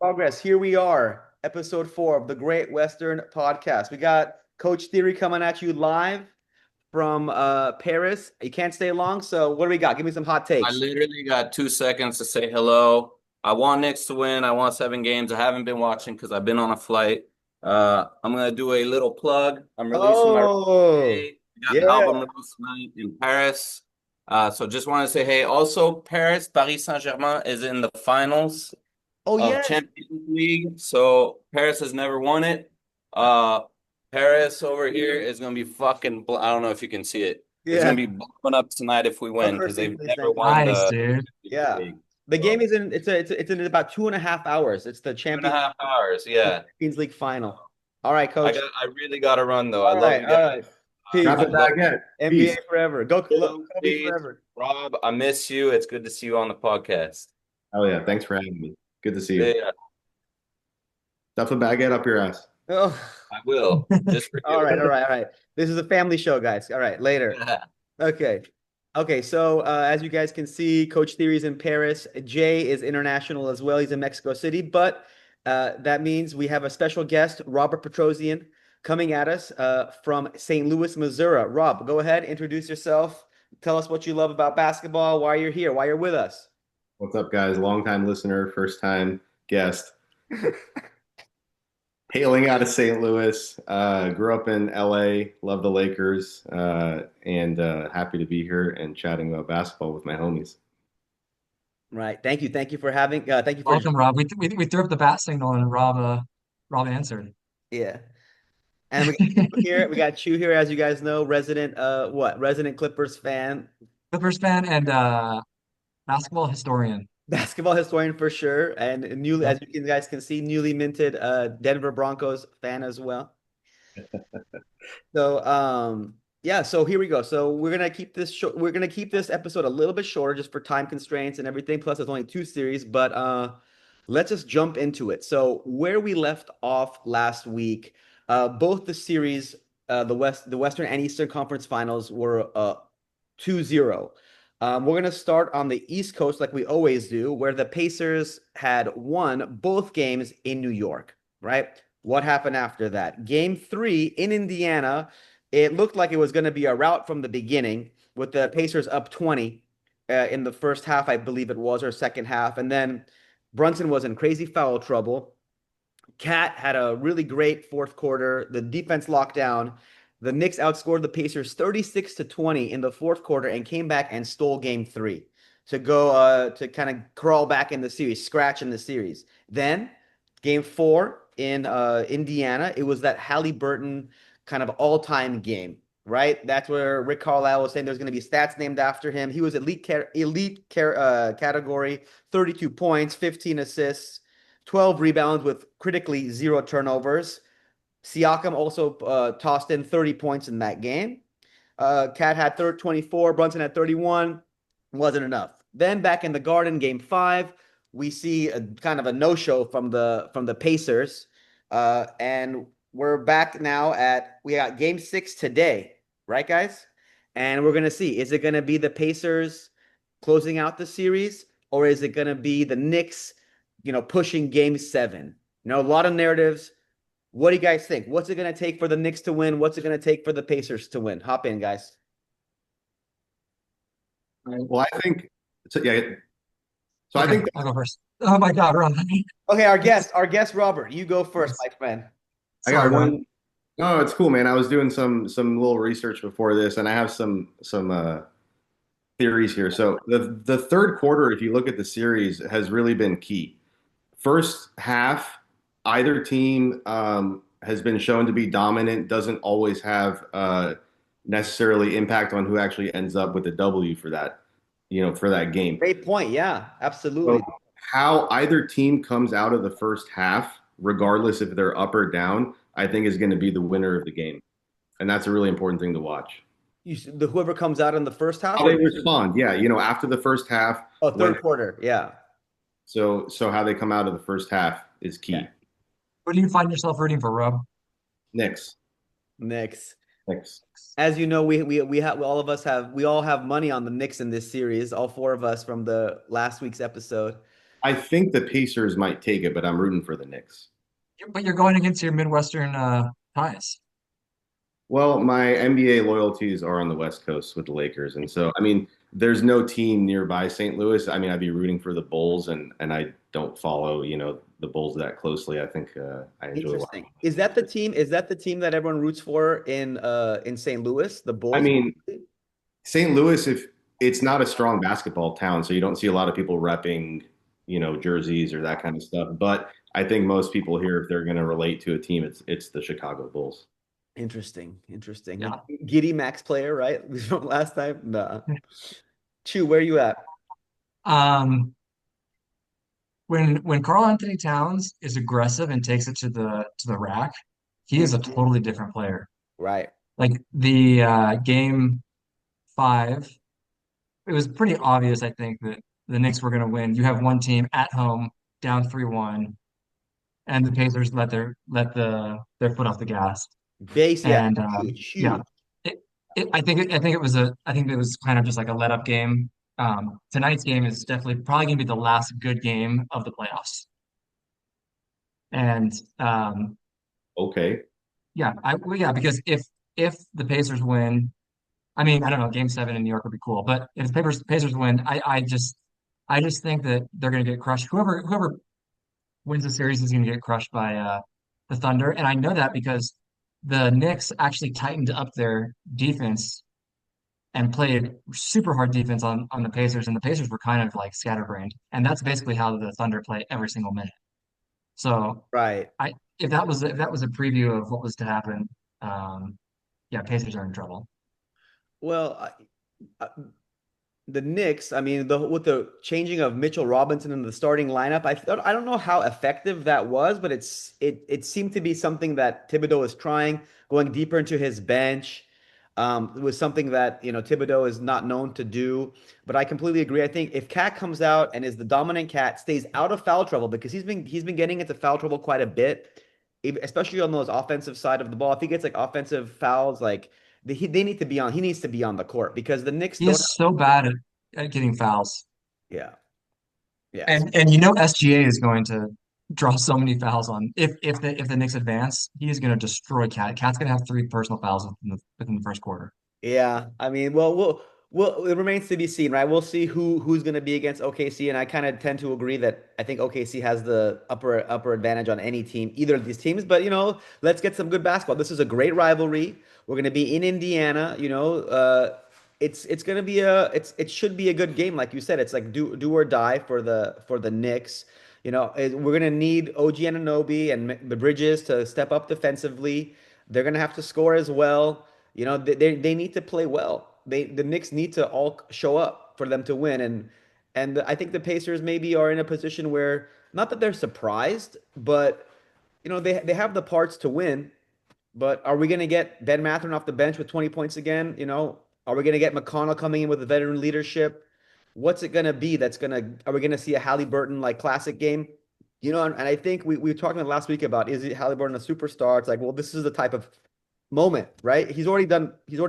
Progress. Here we are, episode 4 of the Great Western Podcast. We got Coach Theory coming at you live from Paris. You can't stay long, so what do we got? Give me some hot I takes. literally got 2 seconds to say hello. I want Knicks to win. I want 7 games. I haven't been watching because I've been on a flight. I'm gonna do a little plug. I'm releasing my record Oh, today. We got an yeah. album release tonight in Paris. So just want to say, hey, also Paris Saint-Germain is in the finals Oh, of yes. Champions League. So Paris has never won it. Uh, Paris over here is gonna be I don't know if you can see it. It's gonna Yeah. be blowing up tonight if we Of win course, because they've please. never Thank you. won Thank the you. Nice, dude. Champions Yeah. League. The game So is it's in about 2.5 hours. It's the two and a Champions half hours. Yeah. League final. All right, Coach. I really got to run though. I All love right. you All guys. right. Peace. I Grab the love baguette. NBA Peace. forever. Go, you. Kobe Please, forever. Rob. I miss you. It's good to see you on the podcast. Oh yeah, thanks for having me. Good to see Yeah, you. yeah, Stuff the baguette up your ass. Oh. I will just for All you. right, all right, all right. This is a family show, guys. All right, later. Okay. Okay, so as you guys can see, Coach Theory's in Paris. Jay is international as well. He's in Mexico City, but that means we have a special guest, Robert Petrossian, coming at us from St. Louis, Missouri. Rob, go ahead, introduce yourself. Tell us what you love about basketball, why you're here, why you're with us. What's up, guys? Long time listener, first time guest. Hailing out of St. Louis. Grew up in LA. Love the Lakers. And happy to be here and chatting about basketball with my homies. Right. Thank you. Thank you for having, thank you for, Welcome, Rob. We threw up the bat signal and Rob answered. yeah. And we got Chew here. We got Chew here, as you guys know, resident resident Clippers fan, Clippers fan and basketball historian. basketball historian for sure, and newly, Yep. as you guys can see, newly minted Denver Broncos fan as well. So yeah, so here we go. So we're gonna keep this episode a little bit shorter just for time constraints and everything. Plus, there's only 2 series, but let's just jump into it. So where we left off last week, both the series, the Western and Eastern Conference Finals were 2-0. We're gonna start on the East Coast like we always do, where the Pacers had won both games in New York, right? What happened after that? Game 3 in Indiana, it looked like it was going to be a rout from the beginning with the Pacers up 20 in the first half, I believe it was, or second half. And then Brunson was in crazy foul trouble. Cat had a really great fourth quarter. The defense locked down. The Knicks outscored the Pacers 36 to 20 in the fourth quarter and came back and stole game 3 to go to kind of crawl back in the series, scratch in the series. Then game 4 in Indiana, it was that Halliburton kind of all-time game, right? That's where Rick Carlisle was saying there's going to be stats named after him. He was category, 32 points, 15 assists, 12 rebounds with critically 0 turnovers. Siakam also tossed in 30 points in that game. Cat had 24, Brunson had 31. Wasn't enough. Then back in the Garden, game 5, we see a kind of a no-show from the Pacers. And we're back now at we got game 6 today, right, guys? And we're gonna see, is it gonna be the Pacers closing out the series, or is it gonna be the Knicks, pushing game 7? A lot of narratives. What do you guys think? What's it going to take for the Knicks to win? What's it going to take for the Pacers to win? Hop in, guys. Well, I think so. Yeah. So I Okay, think I'll go first. Oh my God, Rob. Okay, our guest Robert, you go first, my friend. I Sorry, got man. one. No, it's cool, man. I was doing some little research before this, and I have some theories here. So the third quarter, if you look at the series, has really been key. First half, either team has been shown to be dominant, doesn't always have necessarily impact on who actually ends up with the W for that, for that game. Great point. Yeah, So absolutely. how either team comes out of the first half, regardless if they're up or down, I think is going to be the winner of the game. And that's a really important thing to watch. The whoever comes out in the first half How or they respond, yeah, after the first half, when third quarter. Yeah. so how they come out of the first half is Yeah. key. Who do you find yourself rooting for, Rob? Knicks, Knicks. Knicks. As you know, we have all of us have we all have money on the Knicks in this series. All 4 of us from the last week's episode. I think the Pacers might take it, but I'm rooting for the Knicks. But you're going against your Midwestern ties. Well, my NBA loyalties are on the West Coast with the Lakers, and so I mean, there's no team nearby St. Louis. I mean, I'd be rooting for the Bulls, and I don't follow, the Bulls that closely. I think I enjoy watching. Interesting. Is that the team? Is that the team that everyone roots for in St. Louis, the I Bulls? mean, St. Louis, if it's not a strong basketball town, so you don't see a lot of people repping, jerseys or that kind of stuff. But I think most people here, if they're going to relate to a team, it's the Chicago Bulls. Interesting. Interesting. Yeah. Giddy Max player, right? From last time. Nah. Chew, where you at? Um, when Karl Anthony Towns is aggressive and takes it to the rack, he is a Mhm. totally different player. Right. Like the game five, it was pretty obvious, I think, that the Knicks were going to win. You have one team at home down 3-1, and the Pacers let their foot off the gas. Base, yeah, And huge, yeah, huge. I think it was kind of just like a let up game. Tonight's game is definitely probably going to be the last good game of the playoffs. And Okay. yeah, well, yeah, because if the Pacers win, I mean, I don't know, Game 7 in New York would be cool, but if the Pacers win, I just think that they're going to get crushed. Whoever wins the series is going to get crushed by the Thunder, and I know that because the Knicks actually tightened up their defense and played super hard defense on the Pacers, and the Pacers were kind of like scatterbrained, and that's basically how the Thunder play every single minute. So Right. I if that was a preview of what was to happen, um, yeah, Pacers are in trouble. Well, I, the Knicks, I mean, with the changing of Mitchell Robinson in the starting lineup, I don't know how effective that was, but it seemed to be something that Thibodeau is trying, going deeper into his bench. It was something that, Thibodeau is not known to do. But I completely agree. I think if Cat comes out and is the dominant Cat, stays out of foul trouble because he's been getting into foul trouble quite a bit, especially on those offensive side of the ball. If he gets like offensive fouls, like they need to be on, he needs to be on the court because the Knicks He don't. is so bad at getting fouls. Yeah. Yes. And SGA is going to draw so many fouls on if the Knicks advance, he's going to destroy Cat. Cat's going to have 3 personal fouls within the first quarter. Yeah. I mean, well, it remains to be seen, right? We'll see who's going to be against OKC, and I kind of tend to agree that I think OKC has the upper advantage on any team, either of these teams. But let's get some good basketball. This is a great rivalry. We're going to be in Indiana. It's going to be it should be a good game, like you said. It's like do or die for the Knicks. We're gonna need OG Anunoby and the Bridges to step up defensively. They're gonna have to score as well. They need to play well. The Knicks need to all show up for them to win, and I think the Pacers maybe are in a position where not that they're surprised, but they have the parts to win. But are we going to get Ben Mathurin off the bench with 20 points again? Are we going to get McConnell coming in with a veteran leadership? What's it going to be are we going to see a Halliburton like classic game? And I think we were talking last week about, is it Halliburton a superstar? It's like, well, this is the type of moment, right? He's already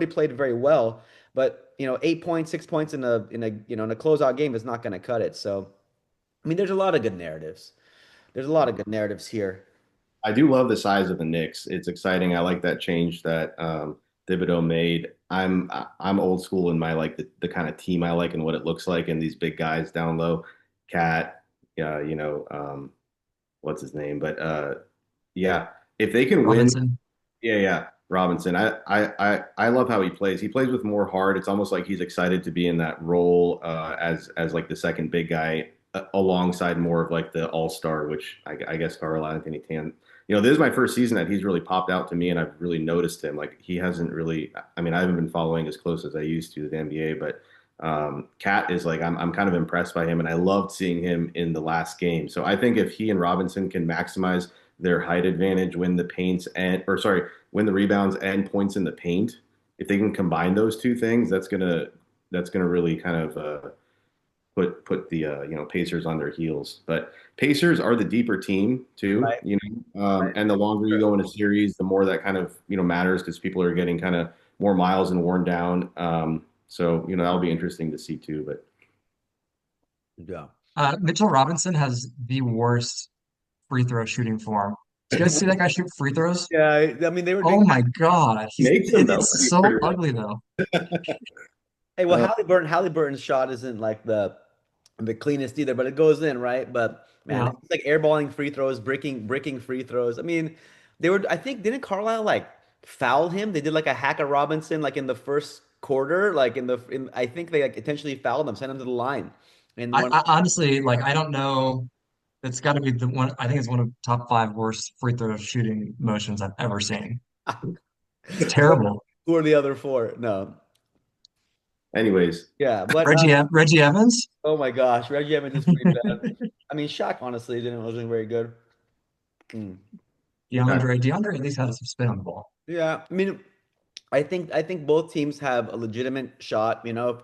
played very well, but 8 points, 6 points in a closeout game is not going to cut it. So, I mean, there's a lot of good narratives. There's a lot of good narratives here. I do love the size of the Knicks. It's exciting. I like that change that Thibodeau made. I'm old school in my like the kind of team I like and what it looks like, and these big guys down low, Cat, what's his name? But yeah, if they can win, Robinson. yeah, Robinson. I love how he plays. He plays with more heart. It's almost like he's excited to be in that role as like the second big guy alongside more of like the all-star, which I guess Karl Anthony Tan. This is my first season that he's really popped out to me, and I've really noticed him. Like he hasn't really. I mean, I haven't been following as close as I used to the NBA, but Cat is like I'm kind of impressed by him, and I loved seeing him in the last game. So I think if he and Robinson can maximize their height advantage, win the rebounds and points in the paint, if they can combine those two things, that's gonna really kind of put the Pacers on their heels. But Pacers are the deeper team too, Right. Right. and the longer you go in a series, the more that kind of matters because people are getting kind of more miles and worn down. So that'll be interesting to see too. But Yeah. Mitchell Robinson has the worst free throw shooting form. Do you guys see that guy shoot free throws? Yeah, I mean they were Oh doing. my God. Makes them though. It's so ugly though. Hey, well, Uh, Halliburton's shot isn't like the cleanest either, but it goes in, right? But man, Yeah. it's like airballing free throws, breaking free throws. I mean, they were. I think didn't Carlisle like foul him? They did like a hack of Robinson like in the first quarter, like in. I think they like intentionally fouled him, sent him to the line, and one. I honestly like I don't know. It's got to be the one. I think it's one of the top five worst free throw shooting motions I've ever seen. It's terrible. Who are the other four? No, anyways, yeah, but Reggie Evans. oh my gosh, Reggie Evans is pretty bad. I mean, Shaq honestly didn't wasn't very good. Mm. okay. DeAndre at least had some spin on the ball. Yeah, I mean, I think both teams have a legitimate shot, you know.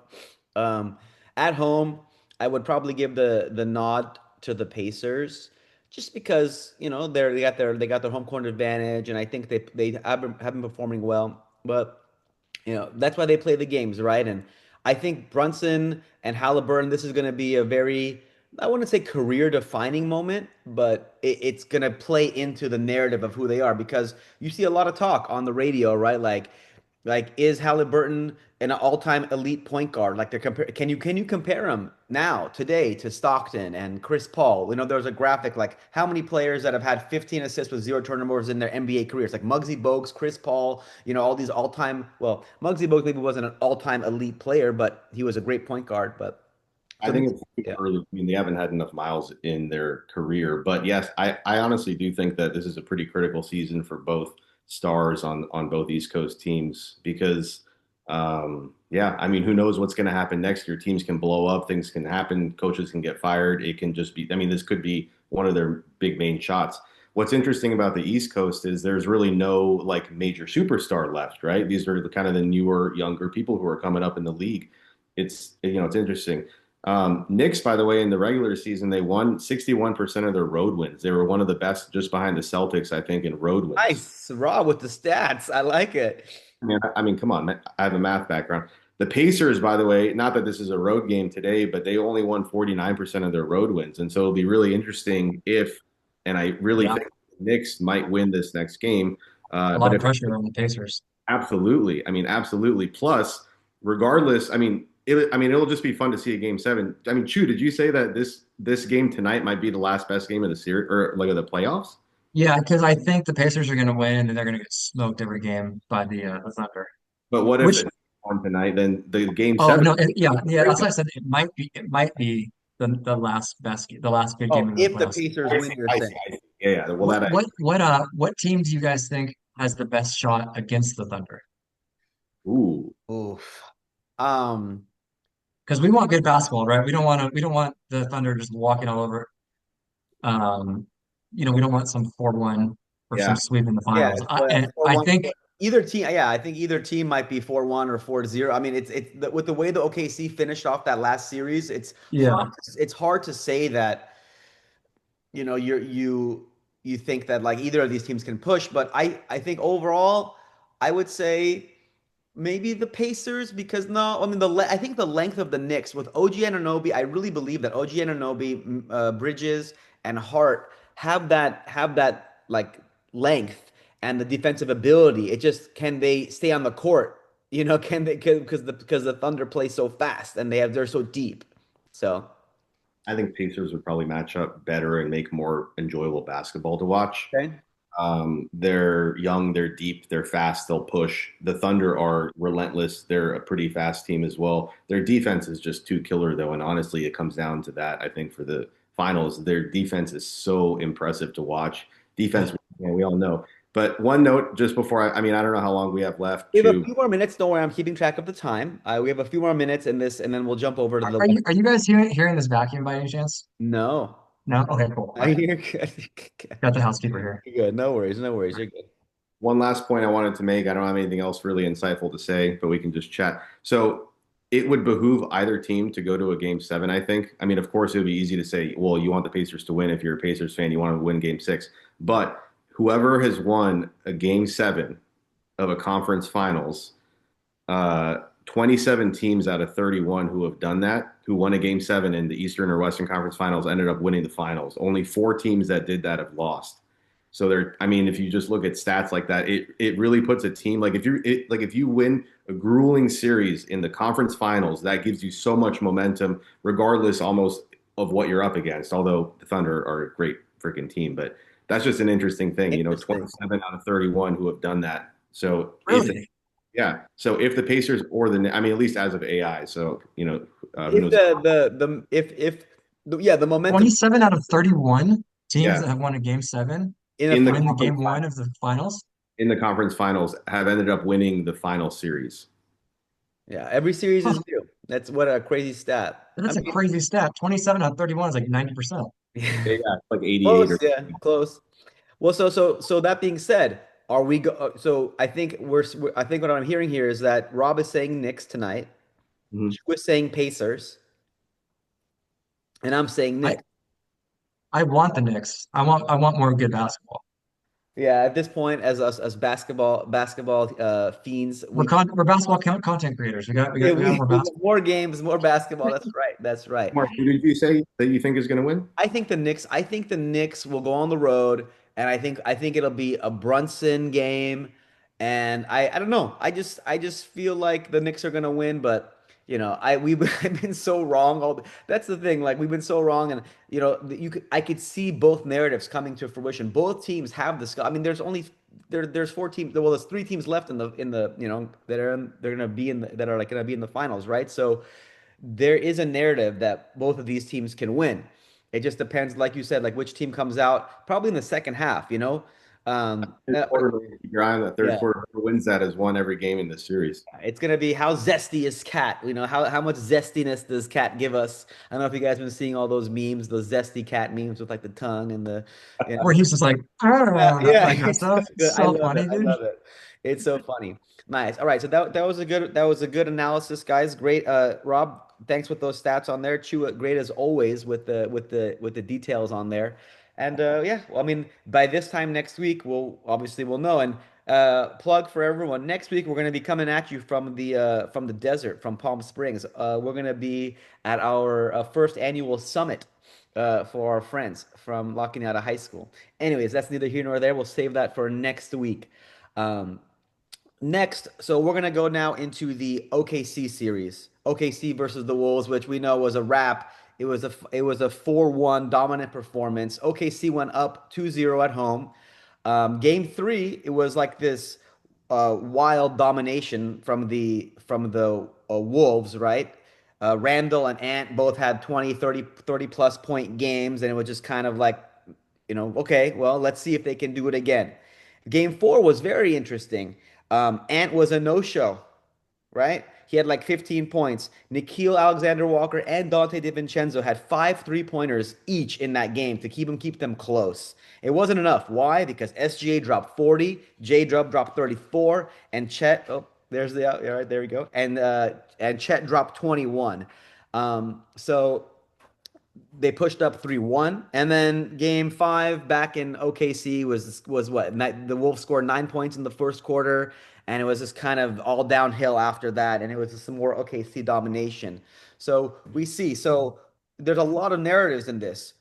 Um, at home, I would probably give the nod to the Pacers just because, you know, they got their home court advantage and I think they have been performing well. But you know, that's why they play the games, right? And I think Brunson and Halliburton, this is going to be a very, I wouldn't say career defining moment, but it's going to play into the narrative of who they are because you see a lot of talk on the radio, right? Like is Halliburton an all-time elite point guard? Like can you compare him now today to Stockton and Chris Paul? You know, there's a graphic like how many players that have had 15 assists with zero turnovers in their NBA careers, like Muggsy Bogues, Chris Paul, you know, all these all-time. Well, Muggsy Bogues maybe wasn't an all-time elite player, but he was a great point guard. But I so think this, it's too yeah. early. I mean, they haven't had enough miles in their career. But yes, I honestly do think that this is a pretty critical season for both stars on both East Coast teams because, yeah, I mean, who knows what's going to happen next year? Teams can blow up, things can happen, coaches can get fired. It can just be, I mean, this could be one of their big main shots. What's interesting about the East Coast is there's really no like major superstar left, right? These are the kind of the newer, younger people who are coming up in the league. It's interesting. Knicks, by the way, in the regular season, they won 61% of their road wins. They were one of the best just behind the Celtics, I think, in road wins. Nice, Raw with the stats. I like it. I mean, come on, man. I have a math background. The Pacers, by the way, not that this is a road game today, but they only won 49% of their road wins. And so it'll be really interesting if, and I really Yeah, think the Knicks might win this next game. a lot But of if pressure on the Pacers. absolutely. I mean, absolutely. Plus, regardless, it'll just be fun to see a game seven. I mean, Chu, did you say that this game tonight might be the last best game of the series or like of the playoffs? Yeah, because I think the Pacers are going to win and they're going to get smoked every game by the Thunder. But what if Which it's on tonight? Then the game Oh seven. no, yeah. That's why I said it might be the last the last good game Oh, in the if the playoffs. Pacers I win, see. you're I saying. see. I see. Yeah. Yeah. Well, that I. What team do you guys think has the best shot against the Thunder? Ooh. Oof. Um, Because we want good basketball, right? We don't want the Thunder just walking all over. Um, we don't want some 4-1 or some Yeah. sweep in the Yeah, finals. it's well, And I 4-1. think Either team, yeah, I think either team might be 4-1 or 4-0. I mean, with the way the OKC finished off that last series, yeah, it's hard to say that, you know, you think that like either of these teams can push, but I think overall, I would say maybe the Pacers because no, I mean I think the length of the Knicks with OG Anunoby, I really believe that OG Anunoby, Bridges, and Hart have that like length and the defensive ability. It just can they stay on the court? You know, can they because the Thunder play so fast and they're so deep. So I think Pacers would probably match up better and make more enjoyable basketball to watch. okay. They're young, they're deep, they're fast, they'll push. The Thunder are relentless. They're a pretty fast team as well. Their defense is just too killer, though. And honestly, it comes down to that, I think, for the finals. Their defense is so impressive to watch. Defense, we all know. But one note just before I mean, I don't know how long we have left We have a to. few more minutes. Don't worry, I'm keeping track of the time. We have a few more minutes in this, and then we'll jump over to the. are you guys hearing this vacuum by any chance? No. No? Okay, cool. All I right. hear good. Got the housekeeper here. You're good. No worries. No worries. You're good. One last point I wanted to make. I don't have anything else really insightful to say, but we can just chat. So it would behoove either team to go to a game seven, I think. I mean, of course, it would be easy to say, well, you want the Pacers to win. If you're a Pacers fan, you want to win game six. But whoever has won a game seven of a conference finals, 27 teams out of 31 who have done that, who won a game seven in the Eastern or Western Conference Finals, ended up winning the finals. Only four teams that did that have lost. So there, I mean, if you just look at stats like that, it really puts a team like if you win a grueling series in the conference finals, that gives you so much momentum, regardless almost of what you're up against. Although the Thunder are a great freaking team, but that's just an interesting thing. You know, Interesting. 27 out of 31 who have done that. So if Really? yeah. So if the Pacers or I mean, at least as of AI. So, who If knows? the if yeah, the momentum 27 out of 31 teams Yeah. that have won a game seven in a In the win the final. game conference one finals, of the finals. in the conference finals have ended up winning the final series. Yeah, every series Huh, is new. That's what a crazy stat. I that's a mean, crazy stat. 27 out of 31 is like 90%. Yeah, it's like 88 close, or yeah, close. Well, so that being said, are we so I think what I'm hearing here is that Rob is saying Knicks tonight, Mhm. Shu is saying Pacers, and I'm saying I Knicks. I want the Knicks. I want more good basketball. Yeah, at this point, as us as basketball fiends, We're basketball content creators. We got more we basketball. more games, more basketball. That's right. That's right. Mark, who did you say that you think is going to win? I think the Knicks will go on the road, and I think it'll be a Brunson game. And I don't know. I just feel like the Knicks are gonna win, but we've I've been so wrong. That's the thing. Like we've been so wrong, and I could see both narratives coming to fruition. Both teams have the skill. I mean, there's four teams. Well, there's three teams left in the they're gonna be that are like gonna be in the finals, right? So there is a narrative that both of these teams can win. It just depends, like you said, like which team comes out probably in the second half, you know? Um, Third uh, quarter, keep your eye on that third yeah, quarter. Whoever wins that has won every game in this series. it's gonna be how zesty is Cat? You know, how much zestiness does Cat give us? I don't know if you guys been seeing all those memes, those zesty Cat memes with like the tongue and the, you Where know, he's just like, yeah, like that it's stuff. so good. It's I so love it. funny, I dude. love it. It's so funny. Nice. All right, so that was a good analysis, guys. Great, Rob. Thanks with those stats on there. Chew it great as always with the details on there. And yeah, well, I mean, by this time next week, we'll know. And plug for everyone. Next week, we're going to be coming at you from the desert, from Palm Springs. We're going to be at our first annual summit for our friends from La Cañada High School. Anyways, that's neither here nor there. We'll save that for next week. Um, Next, so we're gonna go now into the OKC series. OKC versus the Wolves, which we know was a wrap. It was a 4-1 dominant performance. OKC went up 2-0 at home. Game three, it was like this wild domination from the Wolves, right? Randall and Ant both had 20, 30 plus point games, and it was just kind of like, okay, well, let's see if they can do it again. Game four was very interesting. Ant was a no-show, right? He had like 15 points. Nikhil Alexander Walker and Dante DiVincenzo had 5 3-pointers each in that game to keep them close. It wasn't enough. Why? Because SGA dropped 40, J Dub dropped 34, and Chet, oh, there's the all right, there we go. And Chet dropped 21. So they pushed up 3-1, and then game five back in OKC was what? The Wolves scored 9 points in the first quarter, and it was just kind of all downhill after that, and it was just some more OKC domination. So we see. So there's a lot of narratives in this.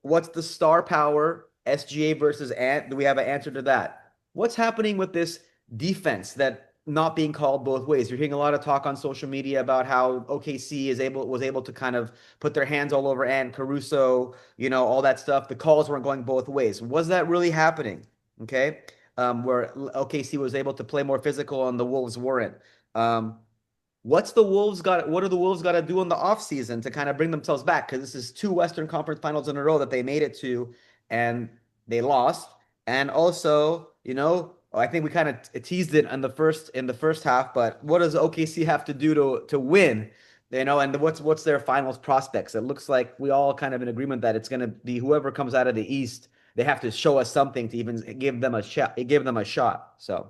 What's the star power? SGA versus Ant. Do we have an answer to that? What's happening with this defense that not being called both ways? You're hearing a lot of talk on social media about how OKC was able to kind of put their hands all over Ant Caruso, all that stuff. The calls weren't going both ways. Was that really happening? Okay. Where OKC was able to play more physical and the Wolves weren't. Um, what do the Wolves got to do in the offseason to kind of bring themselves back? Because this is two Western Conference finals in a row that they made it to and they lost. And also, I think we kind of teased it in the first half, but what does OKC have to do to win? And what's their finals prospects? It looks like we all kind of in agreement that it's going to be whoever comes out of the East. They have to show us something to even give them a shot. Give them a shot. So,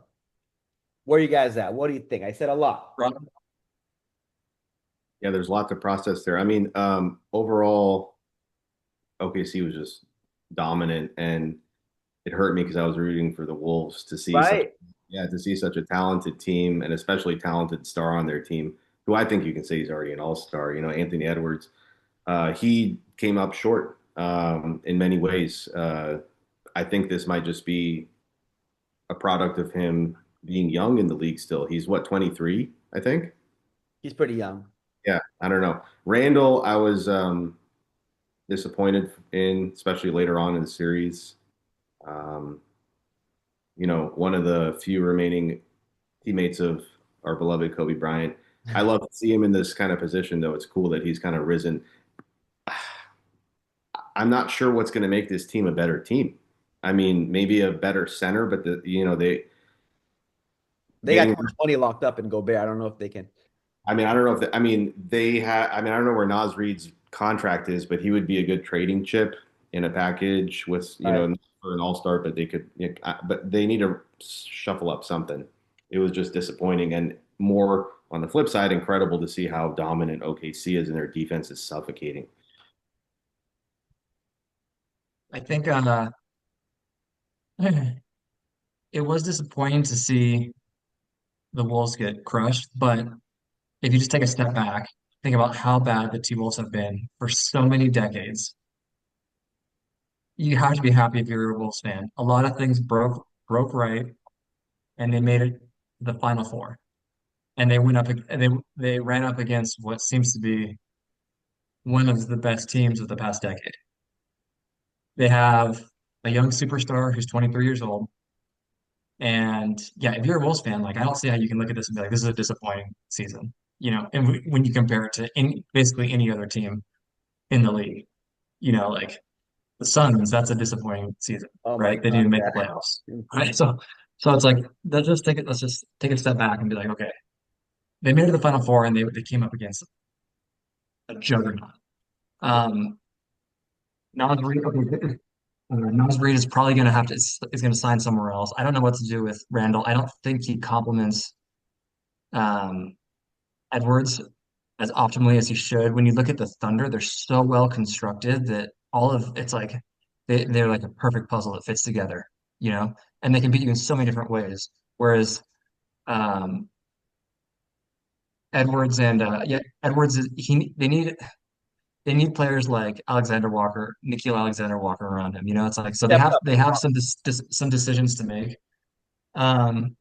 where are you guys at? What do you think? I said a lot. Yeah, there's a lot to process there. I mean, overall, OKC was just dominant, and it hurt me because I was rooting for the Wolves to see such Right. Yeah, to see such a talented team and especially talented star on their team, who I think you can say he's already an all-star, Anthony Edwards. He came up short in many ways. I think this might just be a product of him being young in the league still. He's what, 23, I think? He's pretty young. Yeah, I don't know. Randall, I was disappointed in, especially later on in the series. Um, one of the few remaining teammates of our beloved Kobe Bryant. I love to see him in this kind of position, though. It's cool that he's kind of risen. I'm not sure what's going to make this team a better team. I mean, maybe a better center, but they They got getting. too much money locked up in Gobert. I don't know if they can. I mean, I don't know if I mean they have. I mean, I don't know where Nas Reed's contract is, but he would be a good trading chip in a package with Right. for an All Star. But but they need to shuffle up something. It was just disappointing, and more on the flip side, incredible to see how dominant OKC is, and their defense is suffocating. I think it was disappointing to see the Wolves get crushed, but if you just take a step back, think about how bad the T-Wolves have been for so many decades. You have to be happy if you're a Wolves fan. A lot of things broke right, and they made it to the Final Four, and they went up and they ran up against what seems to be one of the best teams of the past decade. They have a young superstar who's 23 years old. And yeah, if you're a Wolves fan, like I don't see how you can look at this and be like, this is a disappointing season, and when you compare it to basically any other team in the league, like the Suns, that's a disappointing season, Oh my right? They God, didn't make the yeah. playoffs, right? So it's like let's just take a step back and be like, okay, they made it to the Final Four and they came up against a juggernaut. Um, Nas Reed, okay, Nas Reed is probably going to is going to sign somewhere else. I don't know what to do with Randall. I don't think he complements um, Edwards as optimally as he should. When you look at the Thunder, they're so well constructed that all of it's like they're like a perfect puzzle that fits together, and they can beat you in so many different ways. Whereas um, Edwards and yeah, Edwards is he they need players like Alexander Walker, Nikhil Alexander Walker around him. It's like so Stepped up. they have some decisions to make. Um,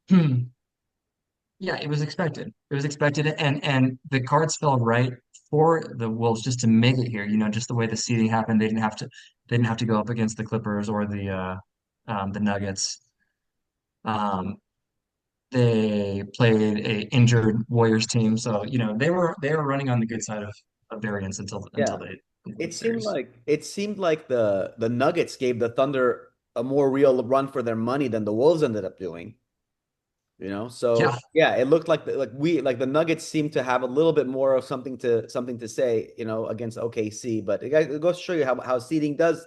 Yeah, it was expected. It was expected, and the cards fell right for the Wolves just to make it here. Just the way the seeding happened, they didn't have to go up against the Clippers or the Nuggets. Um, they played a injured Warriors team, so they were running on the good side of variance until Yeah. they concluded It the seemed series. like it seemed like the Nuggets gave the Thunder a more real run for their money than the Wolves ended up doing. So Yeah, yeah, it looked like the Nuggets seemed to have a little bit more of something to say, against OKC. But it goes to show you how seeding does,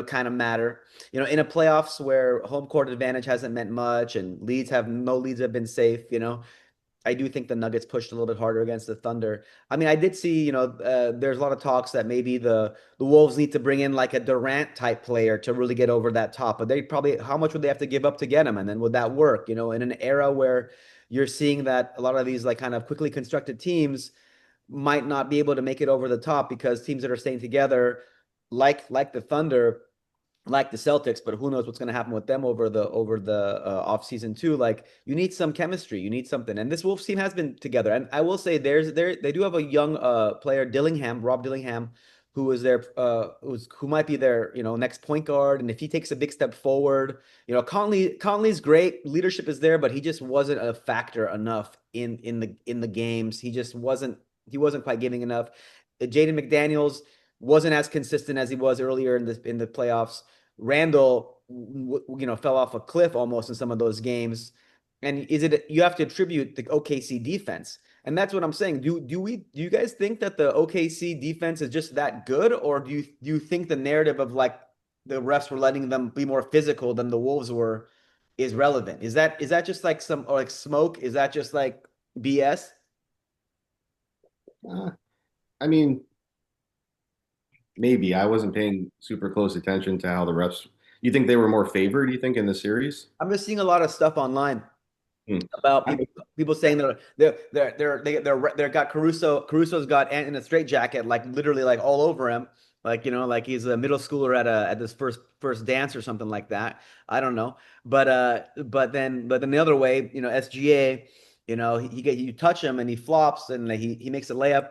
kind of matter. In a playoffs where home court advantage hasn't meant much and no leads have been safe. I do think the Nuggets pushed a little bit harder against the Thunder. I mean, I did see, there's a lot of talks that maybe the Wolves need to bring in like a Durant type player to really get over that top. But how much would they have to give up to get him? And then would that work? In an era where you're seeing that a lot of these like kind of quickly constructed teams might not be able to make it over the top because teams that are staying together, like the Thunder, like the Celtics, but who knows what's going to happen with them over the off season too. Like you need some chemistry, you need something, and this Wolves team has been together. And I will say, they do have a young player, Rob Dillingham, who is their who might be their next point guard. And if he takes a big step forward, Conley's great, leadership is there, but he just wasn't a factor enough in the games. He wasn't quite giving enough. Jaden McDaniels wasn't as consistent as he was earlier in the playoffs. Randall, fell off a cliff almost in some of those games. And you have to attribute the OKC defense. And that's what I'm saying. Do you guys think that the OKC defense is just that good, or do you think the narrative of like the refs were letting them be more physical than the Wolves were is relevant? Is that just like some or like smoke? Is that just like BS? Uh, I mean, maybe I wasn't paying super close attention to how the refs. You think they were more favored? You think in the series? I'm just seeing a lot of stuff online. Hmm. about I- people saying they're got Caruso's got Ant in a straitjacket, like literally like all over him, like like he's a middle schooler at this first dance or something like that. I don't know, but then the other way, SGA, you touch him and he flops and he makes a layup.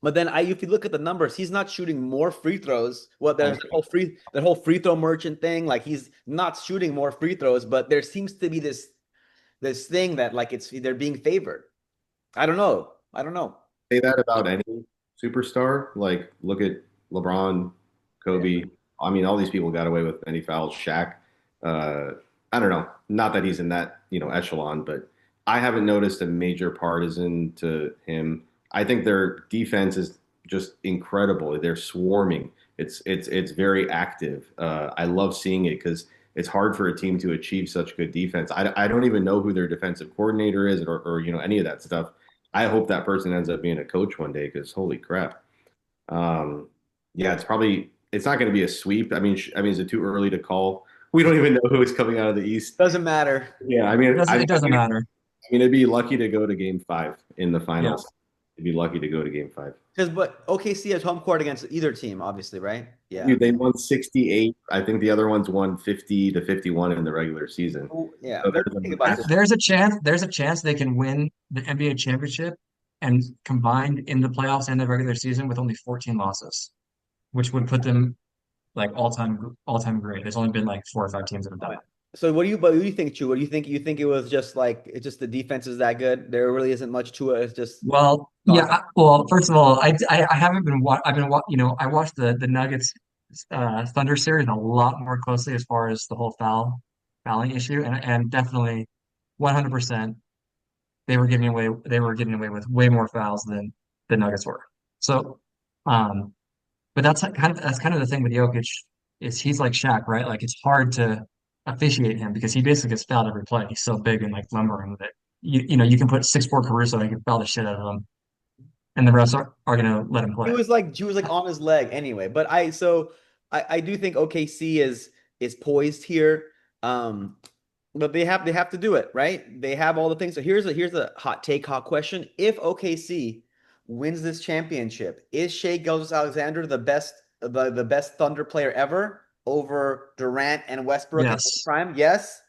But then if you look at the numbers, he's not shooting more free throws. Well, there's the whole free throw merchant thing. Like he's not shooting more free throws, but there seems to be this thing that like they're being favored. I don't know. I don't know. Say that about any superstar. Like, look at LeBron, Yeah. Kobe. I mean, all these people got away with many fouls. Shaq. Uh, I don't know. Not that he's in that, echelon, but I haven't noticed a major partisan to him. I think their defense is just incredible. They're swarming. It's very active. I love seeing it because it's hard for a team to achieve such good defense. I don't even know who their defensive coordinator is or any of that stuff. I hope that person ends up being a coach one day because holy crap. Yeah, it's not going to be a sweep. I mean, is it too early to call? We don't even know who is coming out of the East. Doesn't matter. Yeah, I It mean, doesn't it doesn't matter. it'd be lucky to go to Game 5 in the Yeah. finals. It'd be lucky to go to Game 5. But OKC has home court against either team, obviously, right? Yeah. Dude, they won 68. I think the other ones won 50 to 51 in the regular season. Yeah. So What do you think about this? There's a chance they can win the NBA championship and combined in the playoffs and the regular season with only 14 losses, which would put them like all time great. There's only been like 4 or 5 teams that have done Right. it. So what do you think, Chu? What do you think? You think it was just like it's just the defense is that good? There really isn't much to it. It's just Well, yeah. talent. Well, first of all, I haven't been I've been I watched the Nuggets Thunder series a lot more closely as far as the whole fouling issue, and definitely 100% they were getting away with way more fouls than the Nuggets were. So, um, but that's kind of the thing with Jokic is he's like Shaq, right? Like it's hard to officiate him because he basically gets fouled every play. He's so big and like lumbering that you can put 6'4" Caruso and you can foul the shit out of him, and the refs are gonna let him He play. was like on his leg anyway. But I do think OKC is poised here. Um, but they have to do it, right? They have all the things. So here's a hot question. If OKC wins this championship, is Shea Gilgeous-Alexander the best Thunder player ever over Durant and Westbrook in his Yes. prime? Yes.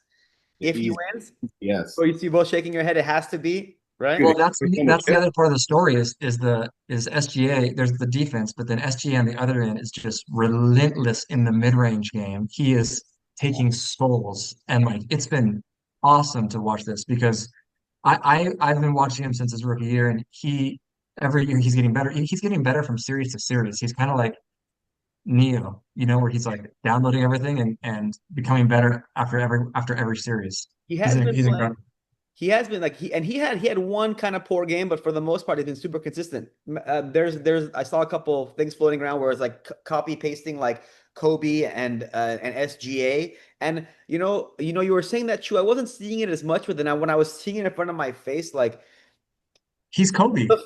If If he he's wins, yes. or you see both shaking your head, it has to be, right? Well, Dude, that's if the, he wins that's the the chip, other part of the story is SGA. There's the defense, but then SGA on the other end is just relentless in the mid-range game. He is taking souls, and like it's been awesome to watch this because I've been watching him since his rookie year, and every year he's getting better. He's getting better from series to series. He's kind of like Neo, where he's like downloading everything and becoming better after every series. He He's has been he's playing. incredible. He has been like he had one kind of poor game, but for the most part, he's been super consistent. There's I saw a couple things floating around where it's like copy pasting like Kobe and SGA, and you were saying that true. I wasn't seeing it as much, but then when I was seeing it in front of my face, like He's Kobe. the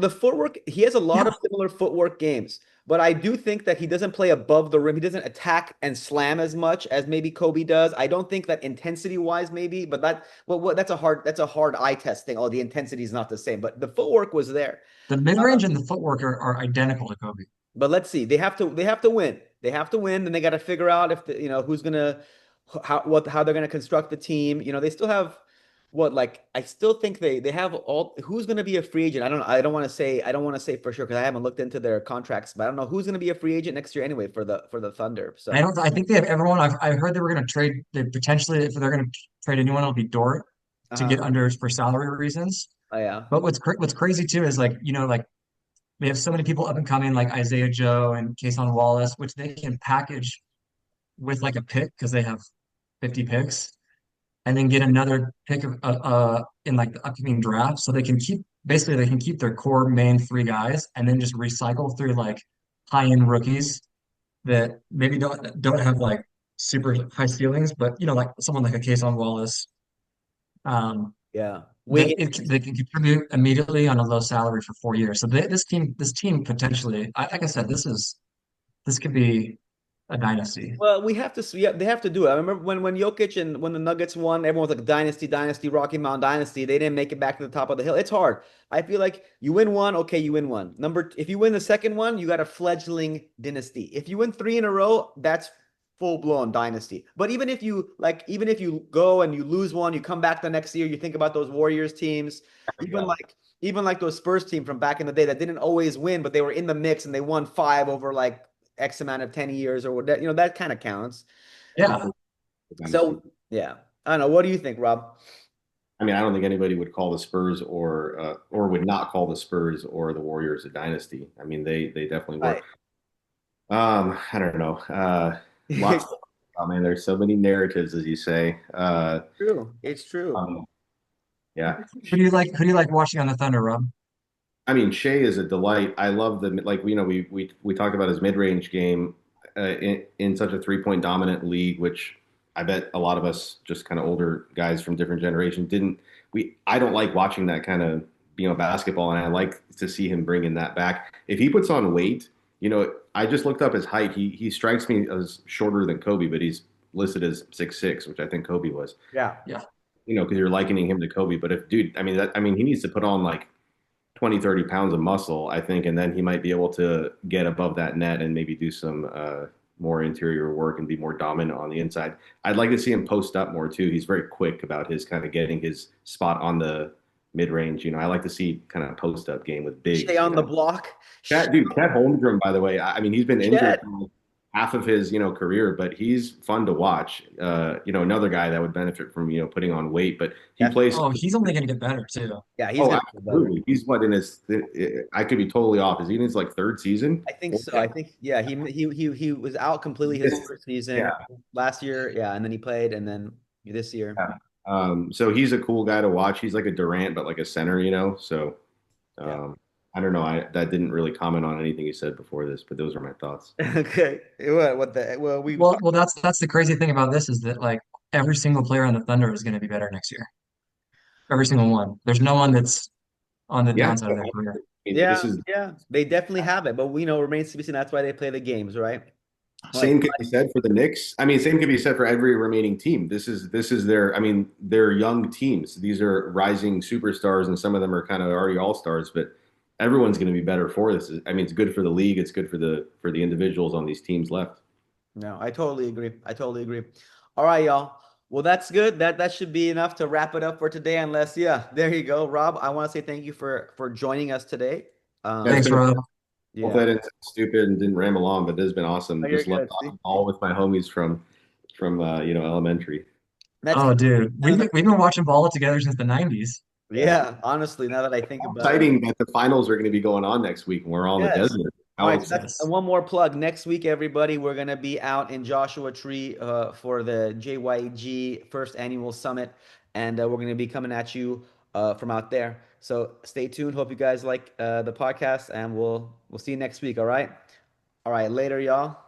footwork, he has a lot Yeah. of similar footwork games, but I do think that he doesn't play above the rim. He doesn't attack and slam as much as maybe Kobe does. I don't think that intensity wise, maybe, but that's a hard eye test thing. Oh, the intensity is not the same, but the footwork was there. The mid-range and the footwork are identical to Kobe. But let's see. They have to win. They have to win, and they got to figure out if who's gonna how they're gonna construct the team. They still have what like I still think they have all who's gonna be a free agent. I don't want to say for sure because I haven't looked into their contracts, but I don't know who's gonna be a free agent next year anyway for the Thunder. I So don't. I think they have everyone. I heard they were going to trade. They potentially, if they're going to trade anyone, it'll be Dort to uh get under for salary reasons. oh yeah. But what's crazy too is like like they have so many people up and coming like Isaiah Joe and Kason Wallace, which they can package with like a pick because they have 50 picks, and then get another pick in like the upcoming draft, so they can keep their core main three guys, and then just recycle through like high-end rookies that maybe don't have like super high ceilings, but like someone like a Case on Wallace, Yeah. that Wiggins. they can contribute immediately on a low salary for 4 years. So this team potentially, like I said, this could be. a dynasty. Well, we have to see. Yeah, they have to do it. I remember when Jokic and when the Nuggets won, everyone was like dynasty, dynasty, Rocky Mountain dynasty. They didn't make it back to the top of the hill. It's hard. I feel like you win one, okay, you win one. If you win the second one, you got a fledgling dynasty. If you win three in a row, that's full blown dynasty. But even if you go and you lose one, you come back the next year. You think about those Warriors teams, even Yeah. like even like those Spurs team from back in the day that didn't always win, but they were in the mix and they won five over like X amount of 10 years or what that, that kind of counts. Yeah. So, yeah. I don't know. What do you think, Rob? I mean, I don't think anybody would call the Spurs or would not call the Spurs or the Warriors a dynasty. I mean, they definitely were. Right. I don't know. Lots of, I mean, there's so many narratives, as you say. True. It's true. Yeah. Who do you like watching on the Thunder, Rob? I mean, Shea is a delight. I love the like we talked about his mid-range game in such a three-point dominant league, which I bet a lot of us just kind of older guys from different generations didn't. I don't like watching that kind of basketball, and I like to see him bringing that back. If he puts on weight, I just looked up his height. He strikes me as shorter than Kobe, but he's listed as 6'6", which I think Kobe was. Yeah. Yeah. Because you're likening him to Kobe. But if dude, I mean, he needs to put on like 20, 30 pounds of muscle, I think, and then he might be able to get above that net and maybe do some more interior work and be more dominant on the inside. I'd like to see him post up more too. He's very quick about his kind of getting his spot on the mid range. I like to see kind of post up game with bigs. Stay on the block. Cat Holmgren, by the way, I mean, he's been injured Chet. for half of his, career, but he's fun to watch. Another guy that would benefit from, putting on weight, but he plays. Oh, he's only going to get better too. Yeah, he's Oh, gonna be better. absolutely. He's what in his, I could be totally off. Is he in his like third season? I think so. I think yeah, he was out completely his first season Yeah. last year. Yeah, and then he played, and then this year. Yeah. So he's a cool guy to watch. He's like a Durant, but like a center, So, Yeah. I don't know. That didn't really comment on anything you said before this, but those are my thoughts. Okay. What the well we Well, that's the crazy thing about this is that like every single player on the Thunder is going to be better next year. Every single one. There's no one that's on the Yeah. downside of their career. yeah, This is yeah, they definitely have it, but we know remains to be seen. That's why they play the games, right? Like same could be said for the Knicks. I mean, same could be said for every remaining team. This is their. I mean, they're young teams. These are rising superstars, and some of them are kind of already all stars. But everyone's going to be better for this. I mean, it's good for the league. It's good for the individuals on these teams left. No, I totally agree. I totally agree. All right, y'all. Well, that's good. That should be enough to wrap it up for today. Unless, yeah, there you go, Rob. I want to say thank you for joining us today. Yeah, it's Thanks, been Rob. Hopefully I Yeah, didn't sound stupid and didn't ramble on, but it has been awesome. oh, you're Just love good. See, talking all with my homies from elementary. that's Oh, dude, kind of we've been watching ball together since the '90s. Yeah. yeah. Honestly, now that I think about it, Exciting that the finals are going to be going on next week and we're all in the yes. desert. All How right, so that's exciting. Yes. one more plug. Next week, everybody, we're gonna be out in Joshua Tree for the JYG first annual summit, and we're gonna be coming at you from out there. So stay tuned. Hope you guys like the podcast, and we'll see you next week. All right. All right. Later, y'all.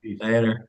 Peace. Later.